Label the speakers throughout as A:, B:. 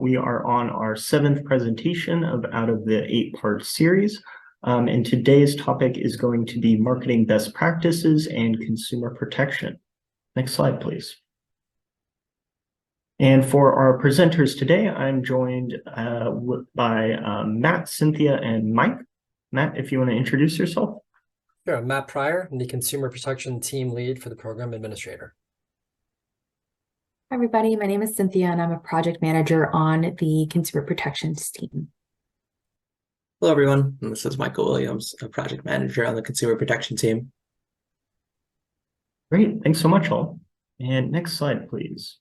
A: We are on our 7th presentation out of the 8-part series. And today's topic is going to be marketing best practices and consumer protection. Next slide, please. And for our presenters today, I'm joined by Matt, Cynthia, and Mike. Matt, if you want to introduce yourself.
B: Sure, I'm Matt Pryor. I'm the Consumer Protection Team Lead for the Program Administrator.
C: Hi, everybody. My name is Cynthia, and I'm a project manager on the Consumer Protections team.
D: Hello, everyone. This is Michael Williams, a project manager on the Consumer Protection team.
A: Great. Thanks so much, all. And next slide, please.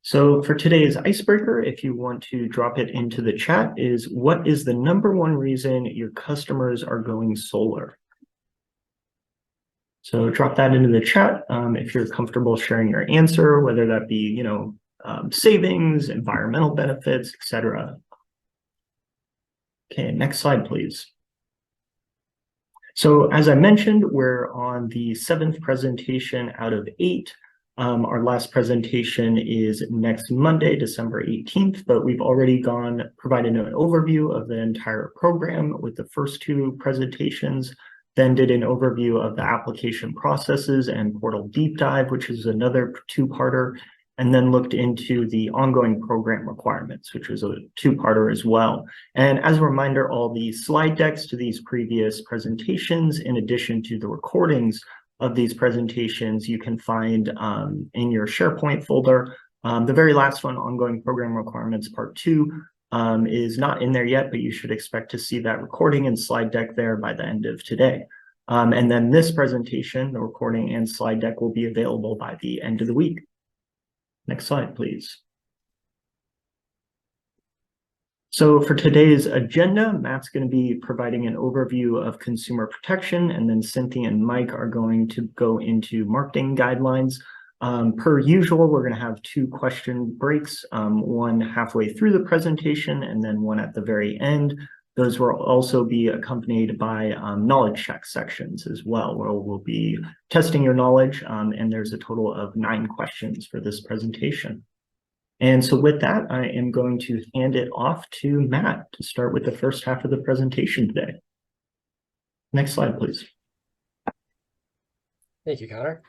A: So for today's icebreaker, if you want to drop it into the chat, is what is the #1 reason your customers are going solar? So drop that into the chat if you're comfortable sharing your answer, whether that be, savings, environmental benefits, etc. Okay, next slide, please. So as I mentioned, we're on the 7th presentation out of 8. Our last presentation is next Monday, December 18th, but we've already provided an overview of the entire program with the first 2 presentations, then did an overview of the application processes and portal deep dive, which is another 2-parter, and then looked into the ongoing program requirements, which was a 2-parter as well. And as a reminder, all the slide decks to these previous presentations, in addition to the recordings of these presentations, you can find in your SharePoint folder. The very last one, ongoing program requirements part 2, is not in there yet, but you should expect to see that recording and slide deck there by the end of today. And then this presentation, the recording and slide deck, will be available by the end of the week. Next slide, please. So for today's agenda, Matt's going to be providing an overview of consumer protection, and then Cynthia and Mike are going to go into marketing guidelines. Per usual, we're going to have 2 question breaks, one halfway through the presentation and then one at the very end. Those will also be accompanied by knowledge check sections as well, where we'll be testing your knowledge, and there's a total of 9 questions for this presentation. And so with that, I am going to hand it off to Matt to start with the first half of the presentation today. Next slide, please.
B: Thank you, Connor.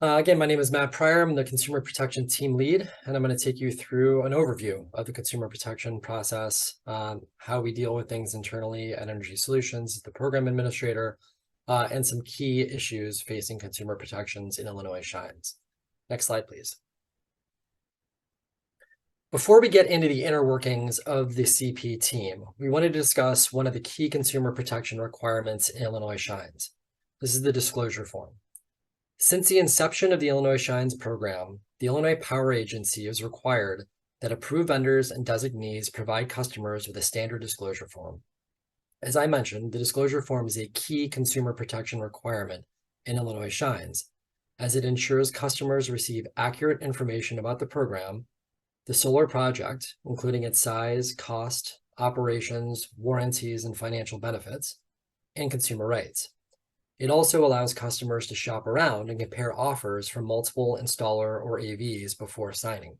B: Again, my name is Matt Pryor. I'm the Consumer Protection Team Lead, and I'm going to take you through an overview of the consumer protection process, how we deal with things internally at Energy Solutions, the Program Administrator, and some key issues facing consumer protections in Illinois Shines. Next slide, please. Before we get into the inner workings of the CP team, we want to discuss one of the key consumer protection requirements in Illinois Shines. This is the disclosure form. Since the inception of the Illinois Shines program, the Illinois Power Agency has required that approved vendors and designees provide customers with a standard disclosure form. As I mentioned, the disclosure form is a key consumer protection requirement in Illinois Shines, as it ensures customers receive accurate information about the program, the solar project, including its size, cost, operations, warranties, and financial benefits, and consumer rights. It also allows customers to shop around and compare offers from multiple installer or AVs before signing.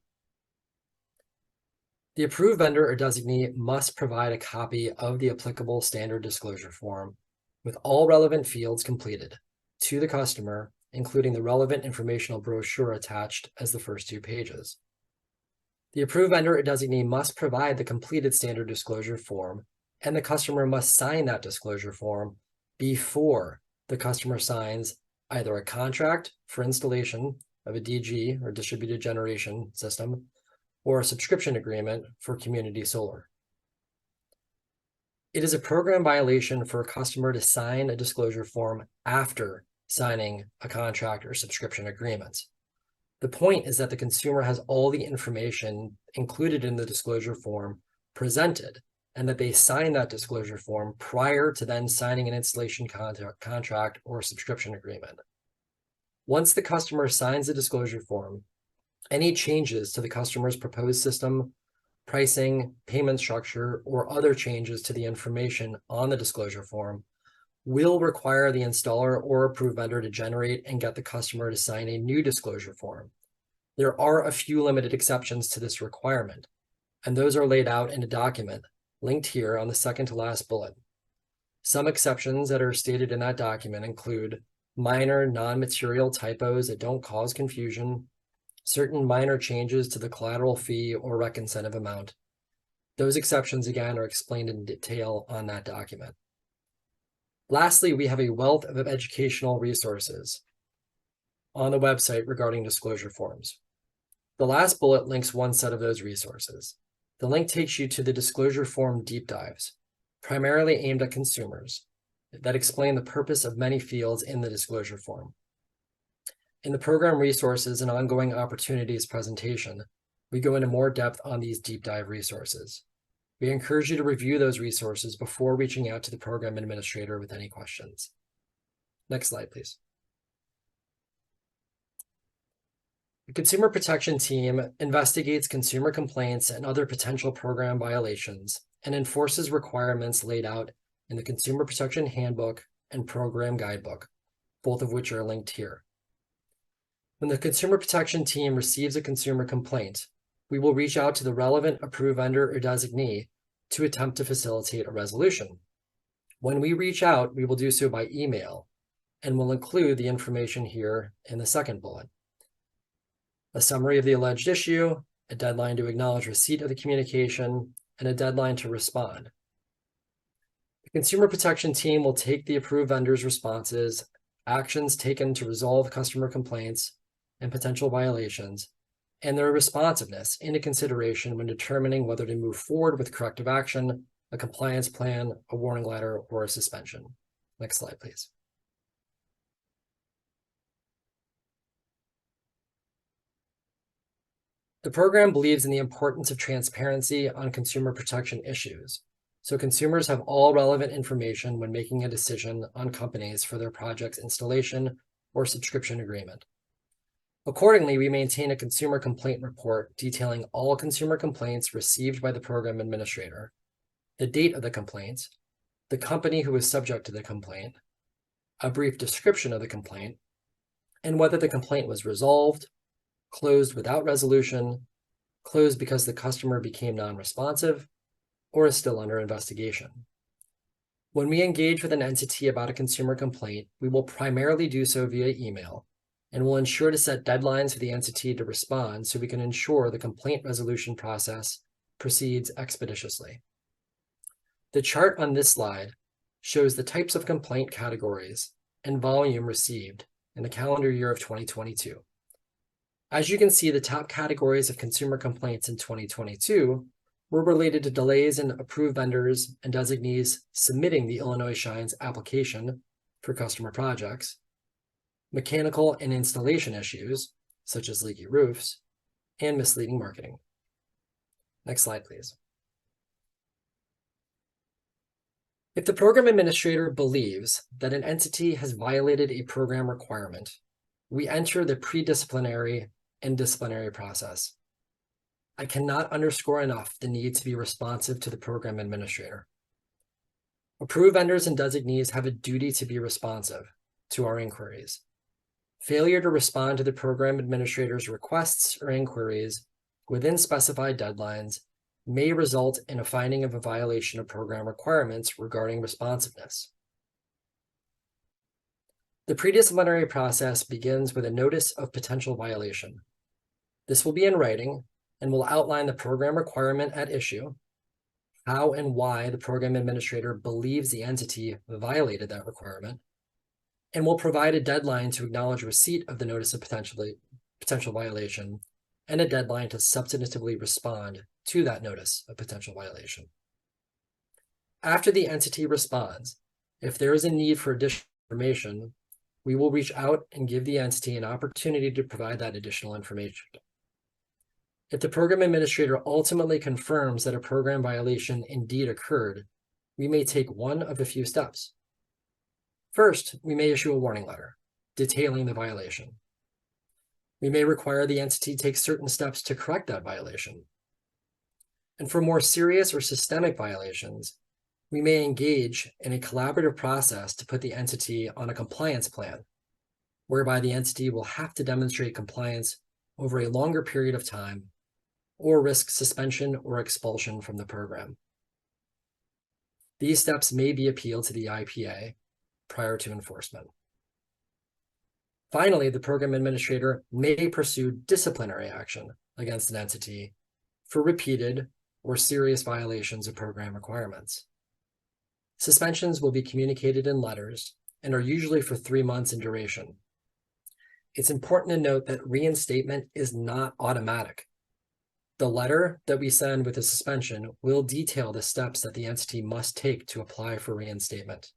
B: The approved vendor or designee must provide a copy of the applicable standard disclosure form with all relevant fields completed to the customer, including the relevant informational brochure attached as the first 2 pages. The approved vendor or designee must provide the completed standard disclosure form, and the customer must sign that disclosure form before the customer signs either a contract for installation of a DG or distributed generation system or a subscription agreement for community solar. It is a program violation for a customer to sign a disclosure form after signing a contract or subscription agreement. The point is that the consumer has all the information included in the disclosure form presented, and that they sign that disclosure form prior to then signing an installation contract or subscription agreement. Once the customer signs the disclosure form, any changes to the customer's proposed system, pricing, payment structure, or other changes to the information on the disclosure form will require the installer or approved vendor to generate and get the customer to sign a new disclosure form. There are a few limited exceptions to this requirement. and those are laid out in a document linked here on the second to last bullet. Some exceptions that are stated in that document include minor non-material typos that don't cause confusion, certain minor changes to the collateral fee or rec incentive amount. Those exceptions, again, are explained in detail on that document. Lastly, we have a wealth of educational resources on the website regarding disclosure forms. The last bullet links one set of those resources. The link takes you to the disclosure form deep dives, primarily aimed at consumers, that explain the purpose of many fields in the disclosure form. In the program resources and ongoing opportunities presentation, we go into more depth on these deep dive resources. We encourage you to review those resources before reaching out to the program administrator with any questions. Next slide, please. The Consumer Protection Team investigates consumer complaints and other potential program violations and enforces requirements laid out in the Consumer Protection Handbook and Program Guidebook, both of which are linked here. When the Consumer Protection Team receives a consumer complaint, we will reach out to the relevant approved vendor or designee to attempt to facilitate a resolution. When we reach out, we will do so by email and will include the information here in the second bullet. A summary of the alleged issue, a deadline to acknowledge receipt of the communication, and a deadline to respond. The Consumer Protection Team will take the approved vendor's responses, actions taken to resolve customer complaints and potential violations, and their responsiveness into consideration when determining whether to move forward with corrective action, a compliance plan, a warning letter, or a suspension. Next slide, please. The program believes in the importance of transparency on consumer protection issues, so consumers have all relevant information when making a decision on companies for their project's installation or subscription agreement. Accordingly, we maintain a consumer complaint report detailing all consumer complaints received by the program administrator, the date of the complaint, the company who is subject to the complaint, a brief description of the complaint, and whether the complaint was resolved, closed without resolution, closed because the customer became non-responsive, or is still under investigation. When we engage with an entity about a consumer complaint, we will primarily do so via email, and will ensure to set deadlines for the entity to respond so we can ensure the complaint resolution process proceeds expeditiously. The chart on this slide shows the types of complaint categories and volume received in the calendar year of 2022. As you can see, the top categories of consumer complaints in 2022 were related to delays in approved vendors and designees submitting the Illinois Shines application for customer projects, mechanical and installation issues, such as leaky roofs, and misleading marketing. Next slide, please. If the program administrator believes that an entity has violated a program requirement, we enter the pre-disciplinary and disciplinary process. I cannot underscore enough the need to be responsive to the program administrator. Approved vendors and designees have a duty to be responsive to our inquiries. Failure to respond to the program administrator's requests or inquiries within specified deadlines may result in a finding of a violation of program requirements regarding responsiveness. The pre-disciplinary process begins with a notice of potential violation. This will be in writing and will outline the program requirement at issue, how and why the program administrator believes the entity violated that requirement, and will provide a deadline to acknowledge receipt of the notice of potential violation and a deadline to substantively respond to that notice of potential violation. After the entity responds, if there is a need for additional information, we will reach out and give the entity an opportunity to provide that additional information. If the program administrator ultimately confirms that a program violation indeed occurred, we may take one of a few steps. First, we may issue a warning letter detailing the violation. We may require the entity take certain steps to correct that violation. And for more serious or systemic violations, we may engage in a collaborative process to put the entity on a compliance plan, whereby the entity will have to demonstrate compliance over a longer period of time or risk suspension or expulsion from the program. These steps may be appealed to the IPA prior to enforcement. Finally, the program administrator may pursue disciplinary action against an entity for repeated or serious violations of program requirements. Suspensions will be communicated in letters and are usually for 3 months in duration. It's important to note that reinstatement is not automatic. The letter that we send with a suspension will detail the steps that the entity must take to apply for reinstatement.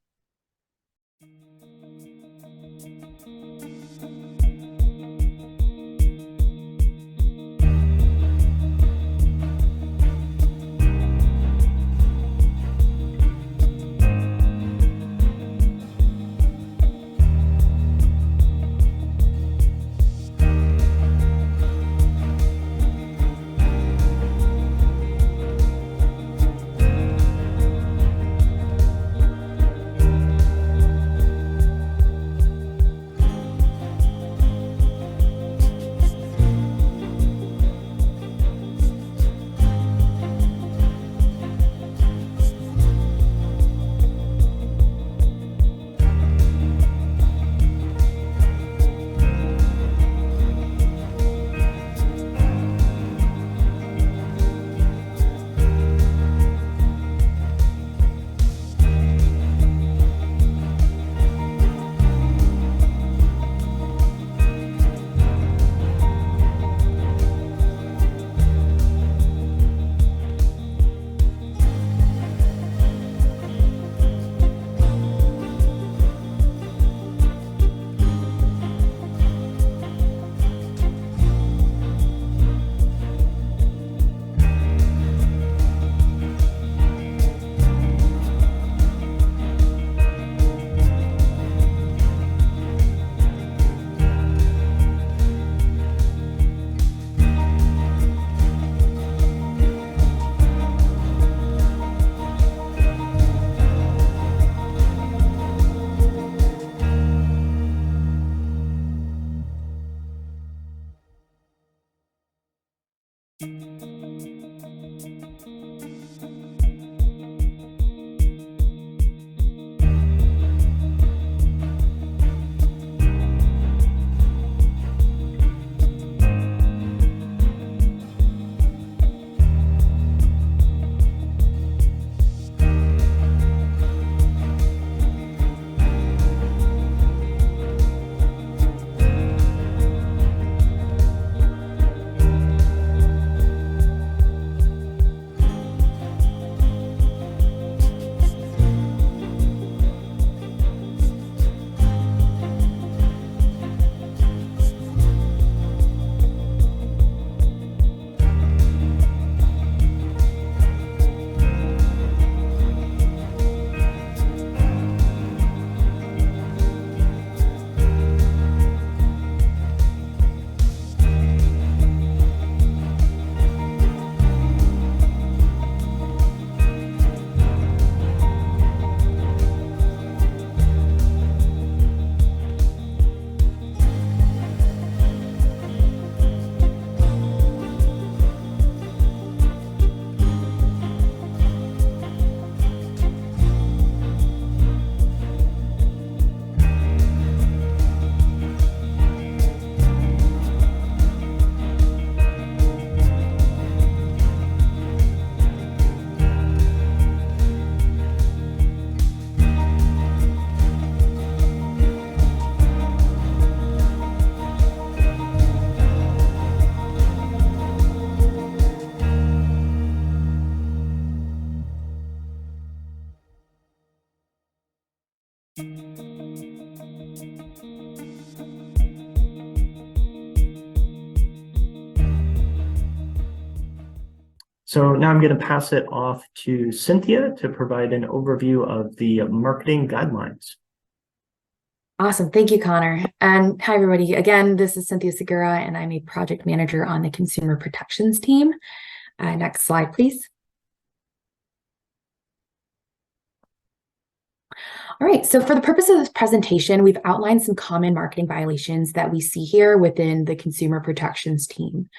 A: So now I'm going to pass it off to Cynthia to provide an overview of the marketing guidelines.
C: Awesome. Thank you, Connor. And hi, everybody. Again, this is Cynthia Segura, and I'm a project manager on the consumer protections team. Next slide, please. All right, so for the purpose of this presentation, we've outlined some common marketing violations that we see here within the consumer protections team.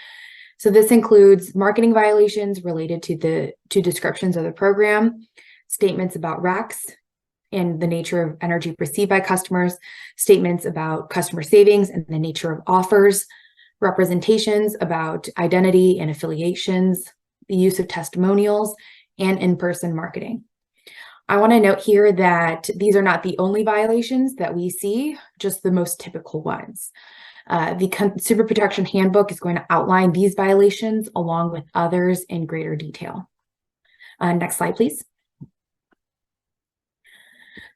C: So this includes marketing violations related to descriptions of the program, statements about RECs and the nature of energy received by customers, statements about customer savings and the nature of offers, representations about identity and affiliations, the use of testimonials, and in-person marketing. I want to note here that these are not the only violations that we see, just the most typical ones. The Consumer Protection Handbook is going to outline these violations along with others in greater detail. Next slide, please.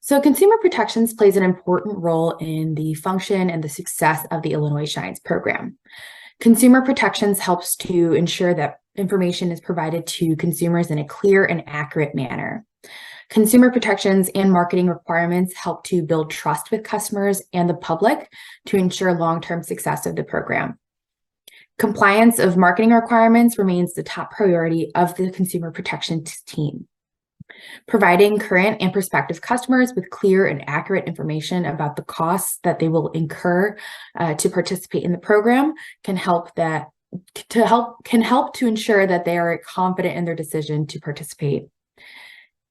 C: So Consumer Protections plays an important role in the function and the success of the Illinois Shines program. Consumer Protections helps to ensure that information is provided to consumers in a clear and accurate manner. Consumer protections and marketing requirements help to build trust with customers and the public to ensure long-term success of the program. Compliance of marketing requirements remains the top priority of the Consumer Protections team. Providing current and prospective customers with clear and accurate information about the costs that they will incur to participate in the program can help to ensure that they are confident in their decision to participate.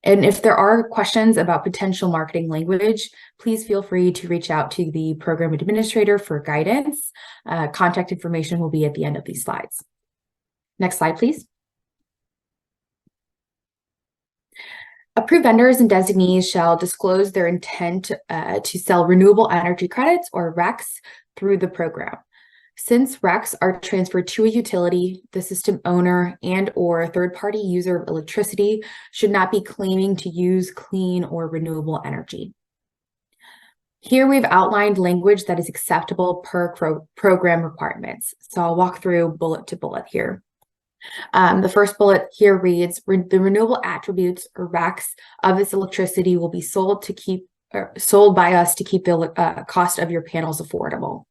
C: And if there are questions about potential marketing language, please feel free to reach out to the program administrator for guidance. Contact information will be at the end of these slides. Next slide, please. Approved vendors and designees shall disclose their intent to sell renewable energy credits or RECs through the program. Since RECs are transferred to a utility, the system owner and or third-party user of electricity should not be claiming to use clean or renewable energy. Here we've outlined language that is acceptable per program requirements. So I'll walk through bullet to bullet here. The first bullet here reads, the renewable attributes or RECs of this electricity will be sold by us to keep the cost of your panels affordable.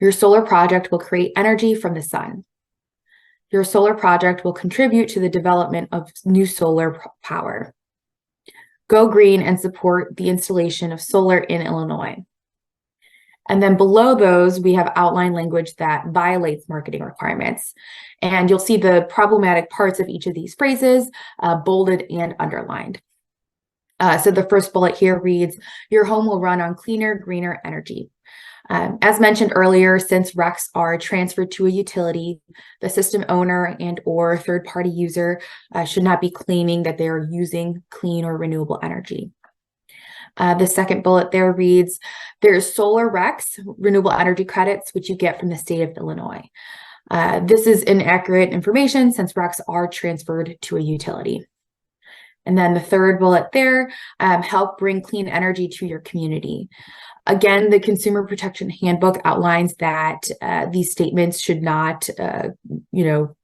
C: Your solar project will create energy from the sun. Your solar project will contribute to the development of new solar power. Go green and support the installation of solar in Illinois. And then below those, we have outline language that violates marketing requirements. And you'll see the problematic parts of each of these phrases bolded and underlined. So the first bullet here reads, your home will run on cleaner, greener energy. As mentioned earlier, since RECs are transferred to a utility, the system owner and or third-party user should not be claiming that they are using clean or renewable energy. The second bullet there reads, there's solar RECs, renewable energy credits, which you get from the state of Illinois. This is inaccurate information since RECs are transferred to a utility. And then the third bullet there, help bring clean energy to your community. Again, the Consumer Protection Handbook outlines that these statements should not,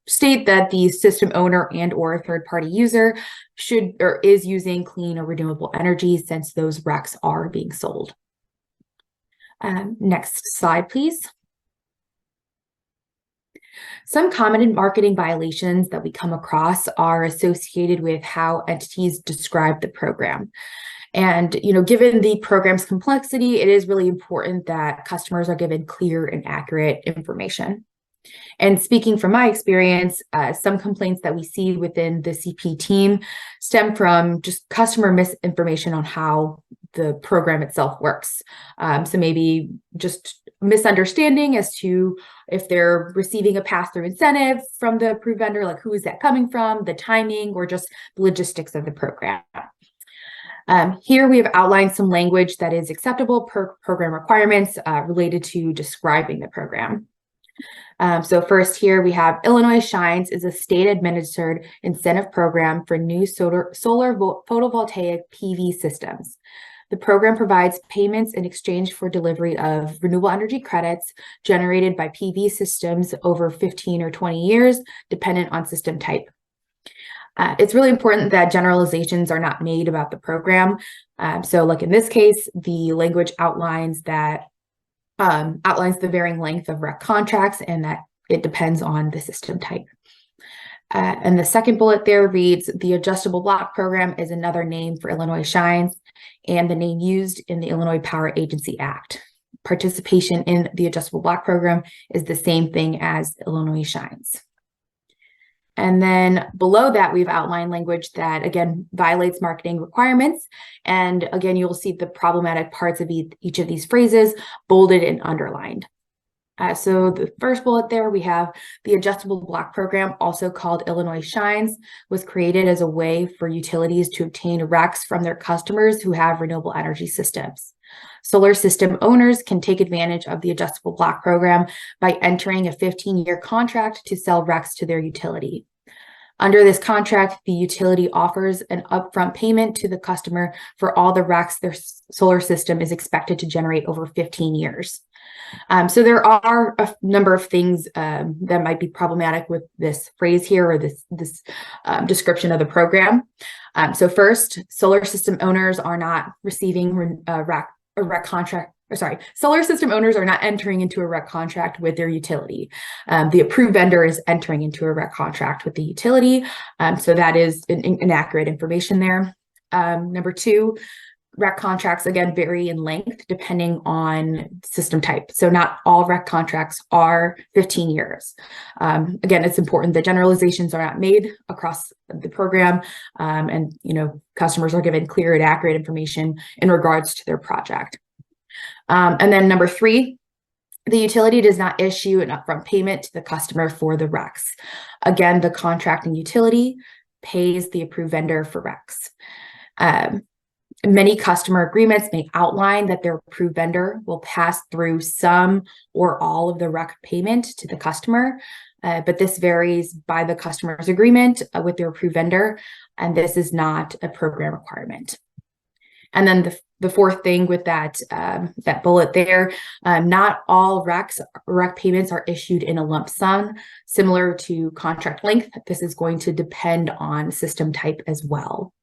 C: state that the system owner and or third-party user should or is using clean or renewable energy since those RECs are being sold. Next slide, please. Some common marketing violations that we come across are associated with how entities describe the program. And, given the program's complexity, it is really important that customers are given clear and accurate information. And speaking from my experience, some complaints that we see within the CP team stem from just customer misinformation on how the program itself works. So maybe just misunderstanding as to if they're receiving a pass-through incentive from the approved vendor, like who is that coming from, the timing, or just the logistics of the program. Here we have outlined some language that is acceptable per program requirements related to describing the program. So first here we have Illinois Shines is a state-administered incentive program for new solar photovoltaic PV systems. The program provides payments in exchange for delivery of renewable energy credits generated by PV systems over 15 or 20 years, dependent on system type. It's really important that generalizations are not made about the program. So like in this case, the language outlines that outlines the varying length of REC contracts and that it depends on the system type. And the second bullet there reads, the adjustable block program is another name for Illinois Shines and the name used in the Illinois Power Agency Act. participation in the Adjustable Block Program is the same thing as Illinois Shines. And then below that, we've outlined language that, again, violates marketing requirements. And again, you'll see the problematic parts of each of these phrases bolded and underlined. So the first bullet there, we have the Adjustable Block Program, also called Illinois Shines, was created as a way for utilities to obtain RECs from their customers who have renewable energy systems. Solar system owners can take advantage of the Adjustable Block Program by entering a 15-year contract to sell RECs to their utility. Under this contract, the utility offers an upfront payment to the customer for all the RECs their solar system is expected to generate over 15 years. So there are a number of things that might be problematic with this phrase here, or this description of the program. So first, solar system owners are not receiving a REC contract. Solar system owners are not entering into a REC contract with their utility. The approved vendor is entering into a REC contract with the utility. So that is inaccurate information there. Number two, REC contracts, again, vary in length depending on system type. So not all REC contracts are 15 years. Again, it's important that generalizations are not made across the program, and customers are given clear and accurate information in regards to their project. And then number three, the utility does not issue an upfront payment to the customer for the RECs. Again, the contracting utility pays the approved vendor for RECs. Many customer agreements may outline that their approved vendor will pass through some or all of the REC payment to the customer, but this varies by the customer's agreement with their approved vendor, and this is not a program requirement. And then the fourth thing with that bullet there, not all REC payments are issued in a lump sum. Similar to contract length, this is going to depend on system type as well.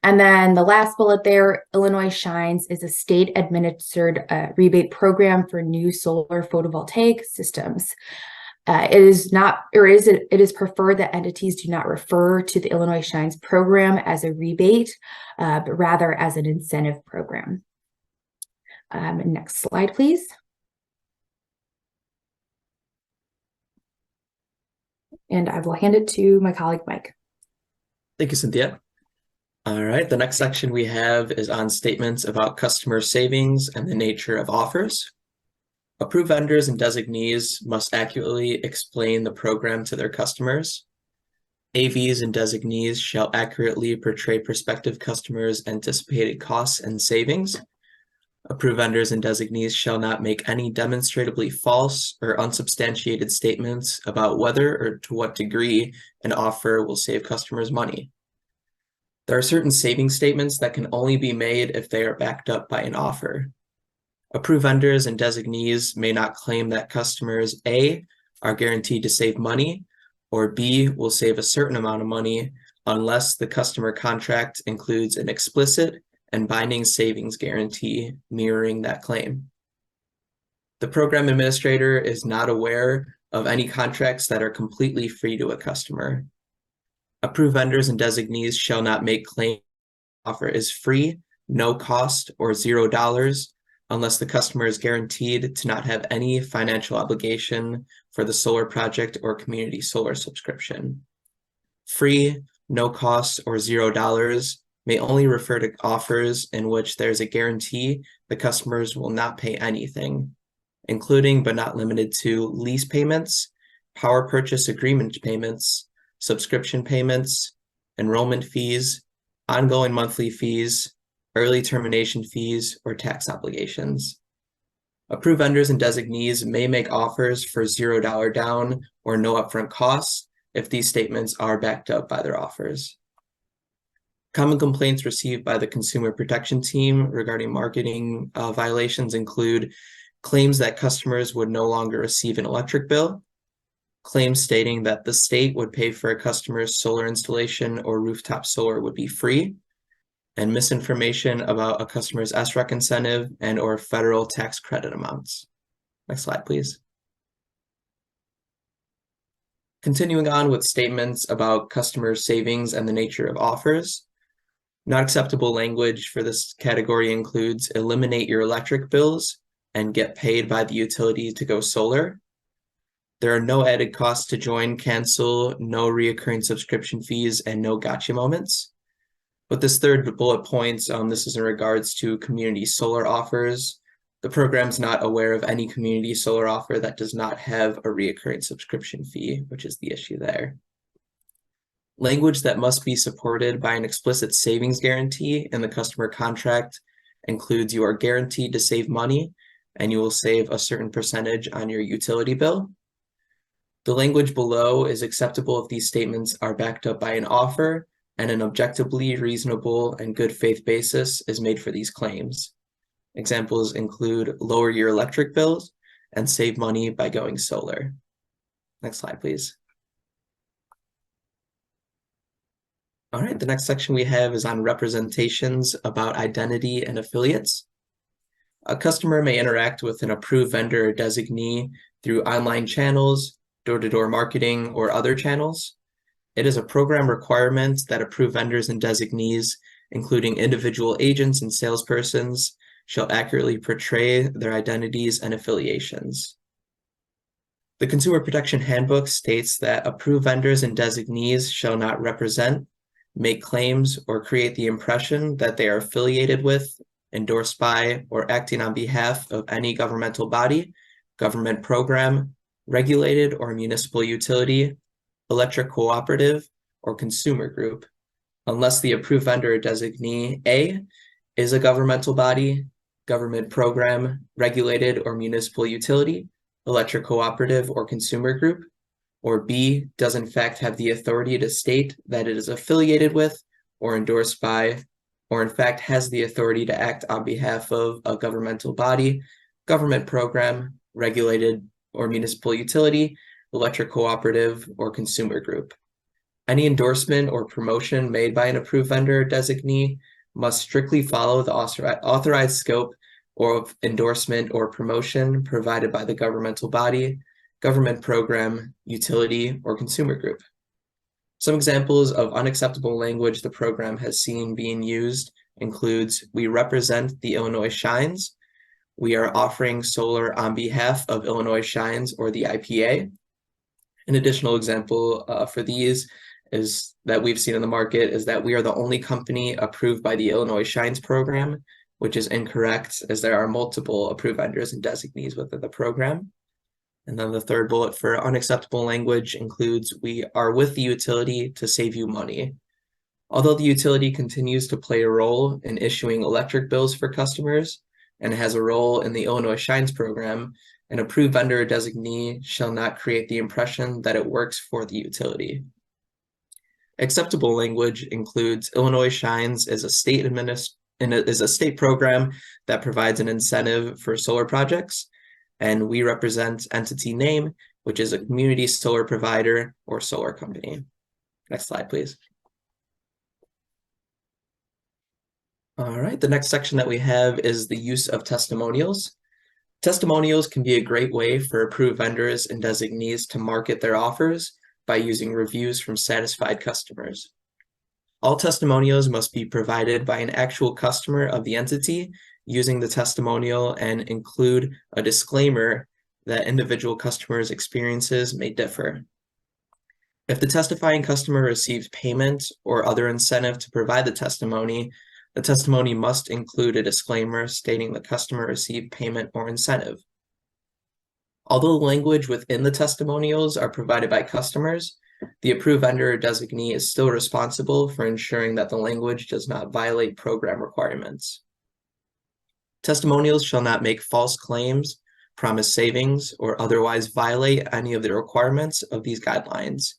C: And then the last bullet there, Illinois Shines is a state-administered rebate program for new solar photovoltaic systems. It is preferred that entities do not refer to the Illinois Shines program as a rebate, but rather as an incentive program. Next slide, please. And I will hand it to my colleague, Mike.
D: Thank you, Cynthia. All right, the next section we have is on statements about customer savings and the nature of offers. Approved vendors and designees must accurately explain the program to their customers. AVs and designees shall accurately portray prospective customers' anticipated costs and savings. Approved vendors and designees shall not make any demonstrably false or unsubstantiated statements about whether or to what degree an offer will save customers money. There are certain saving statements that can only be made if they are backed up by an offer. Approved vendors and designees may not claim that customers A are guaranteed to save money, or B will save a certain amount of money unless the customer contract includes an explicit and binding savings guarantee mirroring that claim. The program administrator is not aware of any contracts that are completely free to a customer. Approved vendors and designees shall not make claim offer is free, no cost, or $0 unless the customer is guaranteed to not have any financial obligation for the solar project or community solar subscription. Free, no cost, or $0 may only refer to offers in which there's a guarantee the customers will not pay anything, including but not limited to lease payments, power purchase agreement payments, subscription payments, enrollment fees, ongoing monthly fees, early termination fees, or tax obligations. Approved vendors and designees may make offers for $0 down or no upfront costs if these statements are backed up by their offers. Common complaints received by the Consumer Protection Team regarding marketing violations include claims that customers would no longer receive an electric bill, claims stating that the state would pay for a customer's solar installation or rooftop solar would be free, and misinformation about a customer's SREC incentive and or federal tax credit amounts. Next slide, please. Continuing on with statements about customer savings and the nature of offers. Not acceptable language for this category includes eliminate your electric bills, and get paid by the utility to go solar. There are no added costs to join, cancel, no reoccurring subscription fees, and no gotcha moments. But this third bullet point, this is in regards to community solar offers. The program's not aware of any community solar offer that does not have a reoccurring subscription fee, which is the issue there. Language that must be supported by an explicit savings guarantee in the customer contract includes you are guaranteed to save money and you will save a certain percentage on your utility bill. The language below is acceptable if these statements are backed up by an offer and an objectively reasonable and good faith basis is made for these claims. Examples include lower your electric bills and save money by going solar. Next slide, please. All right, the next section we have is on representations about identity and affiliates. A customer may interact with an approved vendor or designee through online channels, door-to-door marketing, or other channels. It is a program requirement that approved vendors and designees, including individual agents and salespersons, shall accurately portray their identities and affiliations. The Consumer Protection Handbook states that approved vendors and designees shall not represent, make claims, or create the impression that they are affiliated with, endorsed by, or acting on behalf of any governmental body, government program, regulated or municipal utility, electric cooperative, or consumer group, unless the approved vendor or designee A is a governmental body, government program, regulated or municipal utility, electric cooperative, or consumer group, or B does in fact have the authority to state that it is affiliated with or endorsed by, or in fact has the authority to act on behalf of a governmental body, government program, regulated or municipal utility, electric cooperative, or consumer group. Any endorsement or promotion made by an approved vendor or designee must strictly follow the authorized scope of endorsement or promotion provided by the governmental body, government program, utility, or consumer group. Some examples of unacceptable language the program has seen being used includes, we represent the Illinois Shines, we are offering solar on behalf of Illinois Shines or the IPA. An additional example for these is that we've seen in the market is that we are the only company approved by the Illinois Shines program, which is incorrect as there are multiple approved vendors and designees within the program. And then the third bullet for unacceptable language includes, we are with the utility to save you money. Although the utility continues to play a role in issuing electric bills for customers and has a role in the Illinois Shines program, an approved vendor or designee shall not create the impression that it works for the utility. Acceptable language includes, Illinois Shines is a state program that provides an incentive for solar projects, and we represent entity name, which is a community solar provider or solar company. Next slide, please. All right, the next section that we have is the use of testimonials. Testimonials can be a great way for approved vendors and designees to market their offers by using reviews from satisfied customers. All testimonials must be provided by an actual customer of the entity using the testimonial and include a disclaimer that individual customers' experiences may differ. If the testifying customer receives payment or other incentive to provide the testimony must include a disclaimer stating the customer received payment or incentive. Although the language within the testimonials are provided by customers, the approved vendor or designee is still responsible for ensuring that the language does not violate program requirements. Testimonials shall not make false claims, promise savings, or otherwise violate any of the requirements of these guidelines.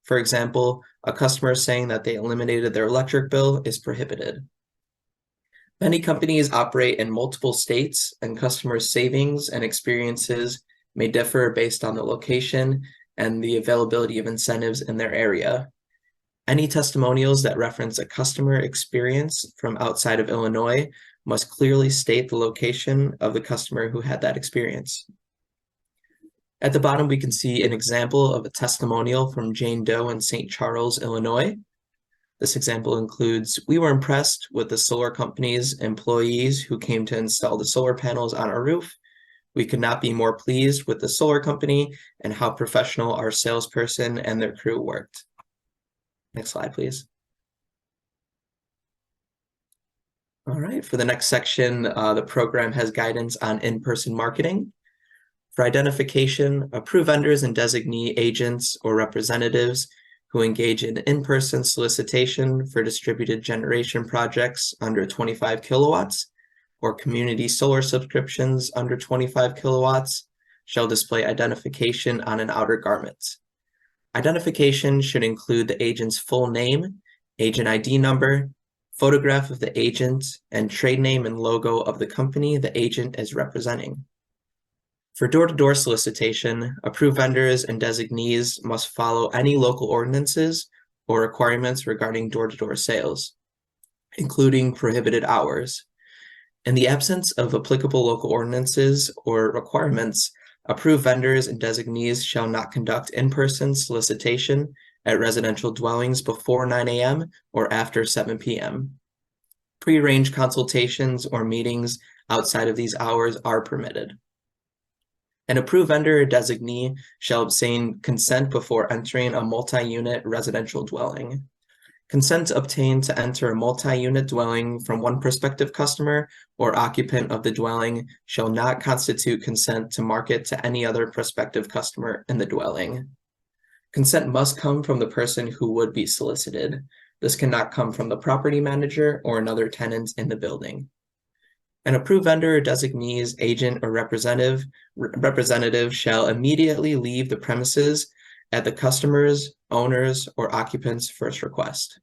D: For example, a customer saying that they eliminated their electric bill is prohibited. Many companies operate in multiple states, and customers' savings and experiences may differ based on the location and the availability of incentives in their area. Any testimonials that reference a customer experience from outside of Illinois must clearly state the location of the customer who had that experience. At the bottom, we can see an example of a testimonial from Jane Doe in St. Charles, Illinois. This example includes, we were impressed with the solar company's employees who came to install the solar panels on our roof We could not be more pleased with the solar company and how professional our salesperson and their crew worked. Next slide, please. All right, for the next section, the program has guidance on in-person marketing. For identification, approve vendors and designee agents or representatives who engage in in-person solicitation for distributed generation projects under 25 kilowatts or community solar subscriptions under 25 kilowatts shall display identification on an outer garment. Identification should include the agent's full name, agent ID number, photograph of the agent, and trade name and logo of the company the agent is representing. For door-to-door solicitation, approved vendors and designees must follow any local ordinances or requirements regarding door-to-door sales, including prohibited hours. In the absence of applicable local ordinances or requirements, approved vendors and designees shall not conduct in-person solicitation at residential dwellings before 9 a.m. or after 7 p.m. Pre-arranged consultations or meetings outside of these hours are permitted. An approved vendor or designee shall obtain consent before entering a multi-unit residential dwelling. Consent obtained to enter a multi-unit dwelling from one prospective customer or occupant of the dwelling shall not constitute consent to market to any other prospective customer in the dwelling. Consent must come from the person who would be solicited. This cannot come from the property manager or another tenant in the building. An approved vendor or designee's agent or representative shall immediately leave the premises at the customer's, owner's, or occupant's first request.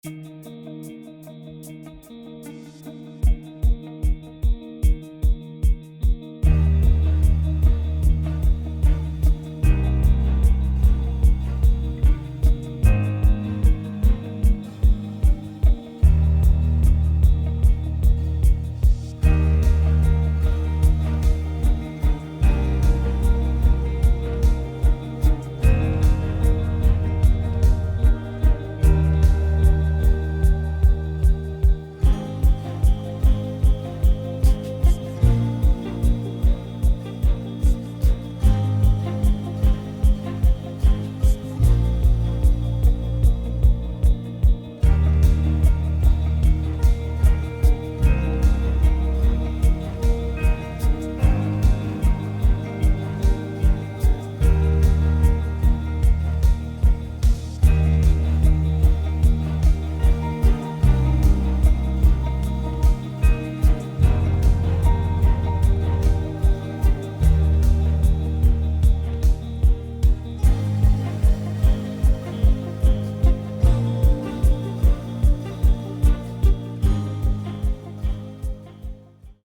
C: you.